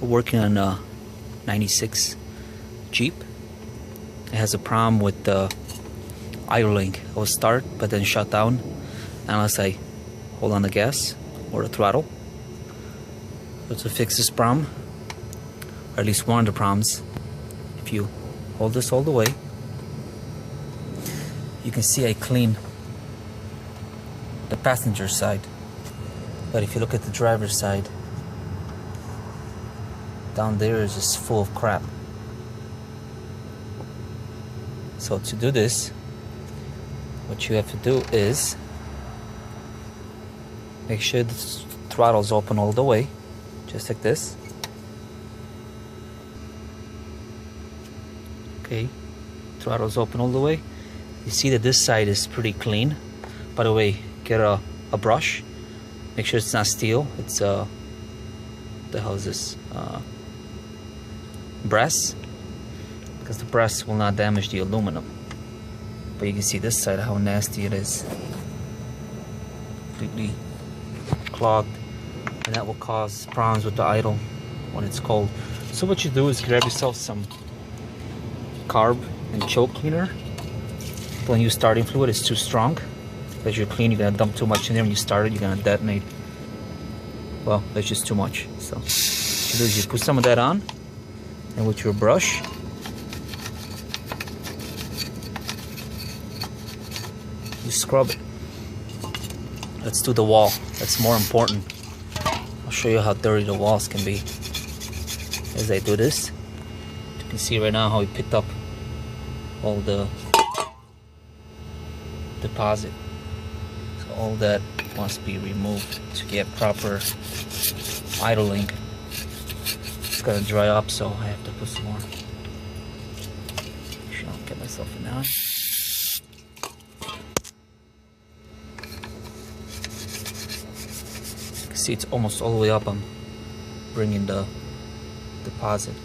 We're working on a 96 Jeep. It has a problem with the idling. It will start but then shut down unless I hold on the gas or the throttle. So to fix this problem, or at least one of the problems, if you hold this all the way, you can see I clean the passenger side, but if you look at the driver's side, down there is just full of crap. So to do this, what you have to do is make sure the throttle is open all the way, just like this. Okay, throttle's open all the way. You see that this side is pretty clean. By the way, get a brush. Make sure it's not steel. It's the hell is this? Brass, because the brass will not damage the aluminum. But you can see this side how nasty it is. Completely clogged, and that will cause problems with the idle when it's cold. So what you do is grab yourself some carb and choke cleaner. When you starting fluid is too strong, as you're clean, you're gonna dump too much in there. When you start it, you're gonna detonate. Well, that's just too much. So what you do is you put some of that on, and with your brush, you scrub it. Let's do the wall. That's more important. I'll show you how dirty the walls can be as I do this. You can see right now how we picked up all the deposit. So all that must be removed to get proper idling. It's gotta dry up, so I have to put some more. Make sure I don't get myself in that. You can see it's almost all the way up. I'm bringing the deposit.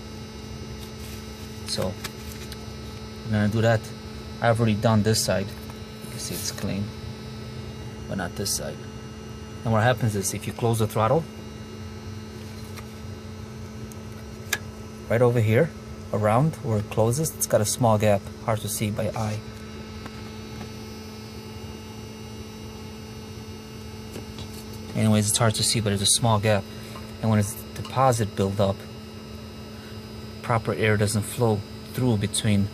So I'm gonna do that. I've already done this side. You can see it's clean, but not this side. And what happens is if you close the throttle, right over here, around where it closes, it's got a small gap, hard to see by eye. Anyways, it's hard to see, but there's a small gap. And when it's deposit build up, proper air doesn't flow through between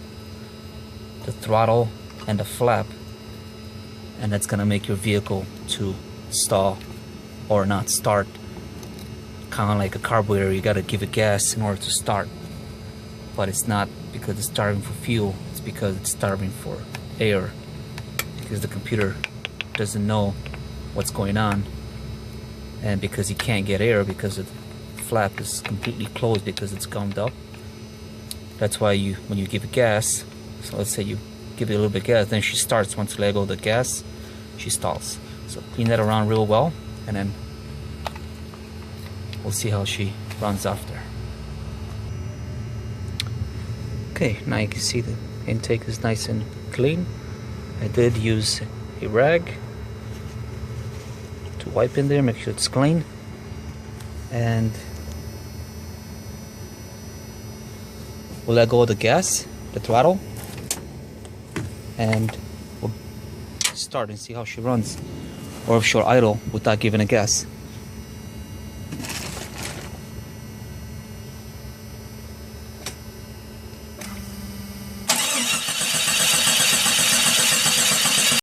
the throttle and the flap, and that's gonna make your vehicle to stall or not start. Kind of like a carburetor, you gotta give it gas in order to start, but it's not because it's starving for fuel, it's because it's starving for air, because the computer doesn't know what's going on, and because you can't get air because the flap is completely closed because it's gummed up. That's why when you give it gas, so let's say you give it a little bit of gas, then she starts. Once you let go of the gas, she stalls. So clean that around real well, and then we'll see how she runs after. Okay, now you can see the intake is nice and clean. I did use a rag to wipe in there, make sure it's clean, and we'll let go of the gas, the throttle, and we'll start and see how she runs, or if she'll idle without giving a gas.